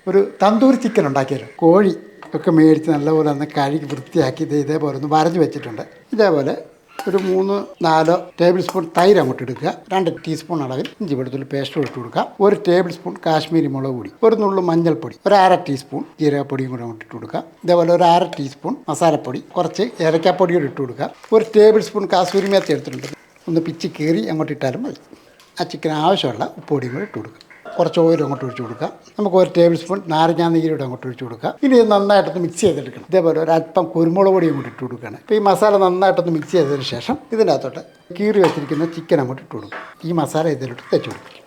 ഒരു തന്തൂരി ചിക്കൻ ഉണ്ടാക്കിയല്ലോ. കോഴി ഒക്കെ മേടിച്ച് നല്ലപോലെ ഒന്ന് കഴുകി വൃത്തിയാക്കി ഇതേപോലെ ഒന്ന് വരഞ്ഞ് വെച്ചിട്ടുണ്ട്. ഇതേപോലെ ഒരു 3-4 ടേബിൾ സ്പൂൺ തൈര് അങ്ങോട്ട് എടുക്കുക. 2 ടീസ്പൂൺ അളവിൽ ഇഞ്ചി വെളുത്തുള്ളി പേസ്റ്റ് ഇട്ട് കൊടുക്കുക. 1 ടേബിൾ സ്പൂൺ കാശ്മീരി മുളക് പൊടി, 1 നുള്ളു മഞ്ഞൾപ്പൊടി, 1/2 ടീസ്പൂൺ ജീരകപ്പൊടിയും കൂടെ അങ്ങോട്ട് ഇട്ട് കൊടുക്കുക. ഇതേപോലെ 1/2 ടീസ്പൂൺ മസാലപ്പൊടി, കുറച്ച് ഏലക്കാപ്പൊടി കൂടി ഇട്ട് കൊടുക്കുക. 1 ടേബിൾ സ്പൂൺ കാസൂരി മേത്തി എടുത്തിട്ടുണ്ട്. ഒന്ന് പിച്ചി കീറി അങ്ങോട്ട് ഇട്ടാലും മതി. ആ ചിക്കന് ആവശ്യമുള്ള ഉപ്പൊടിയും കൂടി ഇട്ട് കൊടുക്കുക. കുറച്ച് ഓയിൽ അങ്ങോട്ട് ഒഴിച്ച് കൊടുക്കുക. നമുക്ക് 1 ടേബിൾ സ്പൂൺ നാരങ്ങാ നീരോടെ അങ്ങോട്ട് ഒഴിച്ച് കൊടുക്കുക. ഇനി ഇത് നന്നായിട്ടൊന്ന് മിക്സ് ചെയ്തെടുക്കണം. ഇതേപോലെ ഒരല്പം കുരുമുളക് പൊടിയും കൂടി ഇട്ട് കൊടുക്കുകയാണ്. ഇപ്പോൾ ഈ മസാല നന്നായിട്ടൊന്ന് മിക്സ് ചെയ്തതിന് ശേഷം ഇതിനകത്തോട്ട് കീറി വെച്ചിരിക്കുന്ന ചിക്കൻ അങ്ങോട്ട് ഇട്ട് കൊടുക്കും. ഈ മസാല ഇതിലോട്ട് തേച്ച് പിടിപ്പിക്കും.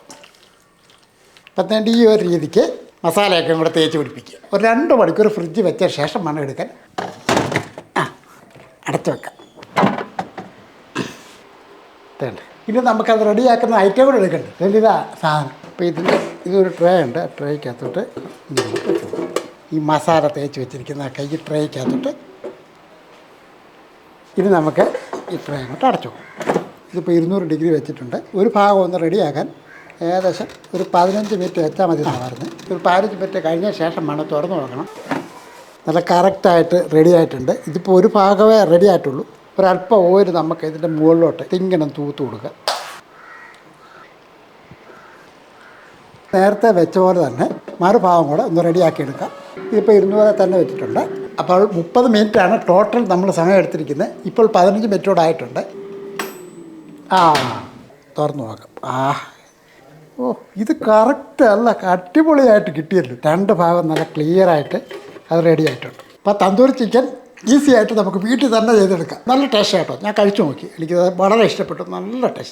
അപ്പം ഈ ഒരു രീതിക്ക് മസാലയൊക്കെ കൂടെ തേച്ച് പിടിപ്പിക്കുക. ഒരു 2 മണിക്കൂർ ഫ്രിഡ്ജ് വെച്ച ശേഷം മണം എടുക്കാൻ അടച്ചു വെക്കാം. ഇനി നമുക്കത് റെഡിയാക്കുന്ന ഐറ്റം കൂടെ എടുക്കണ്ടേ. വലിയതാ സാധനം. അപ്പോൾ ഇതൊരു ട്രേ ഉണ്ട്. ആ ട്രേക്കകത്തോട്ട് ഈ മസാല തേച്ച് വെച്ചിരിക്കുന്ന കൈ ട്രേക്കകത്തോട്ട് ഇത് നമുക്ക് ഈ ട്രേ അങ്ങോട്ട് അടച്ചു പോകും. ഇതിപ്പോൾ 200 ഡിഗ്രി വെച്ചിട്ടുണ്ട്. ഒരു ഭാഗം ഒന്ന് റെഡിയാക്കാൻ ഏകദേശം ഒരു 15 മിനിറ്റ് വെച്ചാൽ മതി എന്നാണ് പറഞ്ഞത്. ഒരു 15 മിനിറ്റ് കഴിഞ്ഞ ശേഷം വേണം തുറന്ന് നോക്കണം. നല്ല കറക്റ്റായിട്ട് റെഡി ആയിട്ടുണ്ട്. ഇതിപ്പോൾ ഒരു ഭാഗമേ റെഡി ആയിട്ടുള്ളൂ. ഒരല്പം ഓയിൽ നമുക്ക് ഇതിൻ്റെ മുകളിലോട്ട് ഇങ്ങനെ തൂത്ത് കൊടുക്കുക. നേരത്തെ വെച്ച പോലെ തന്നെ മറുഭാഗം കൂടെ ഒന്ന് റെഡിയാക്കി എടുക്കാം. ഇതിപ്പോൾ 200 തന്നെ വെച്ചിട്ടുണ്ട്. അപ്പോൾ 30 മിനിറ്റാണ് ടോട്ടൽ നമ്മൾ സമയം എടുത്തിരിക്കുന്നത്. ഇപ്പോൾ 15 മിനിറ്റോടെ ആയിട്ടുണ്ട്. തുറന്നു നോക്കാം. ഇത് കറക്റ്റ് അല്ല, അടിപൊളിയായിട്ട് കിട്ടിയല്ലോ. 2 ഭാഗം നല്ല ക്ലിയറായിട്ട് അത് റെഡി ആയിട്ടുണ്ട്. അപ്പോൾ തന്തൂരി ചിക്കൻ ഈസി ആയിട്ട് നമുക്ക് വീട്ടിൽ തന്നെ ചെയ്തെടുക്കാം. നല്ല ടേസ്റ്റ് ആട്ടോ. ഞാൻ കഴിച്ചു നോക്കി, എനിക്കത് വളരെ ഇഷ്ടപ്പെട്ടു. നല്ല ടേസ്റ്റ്.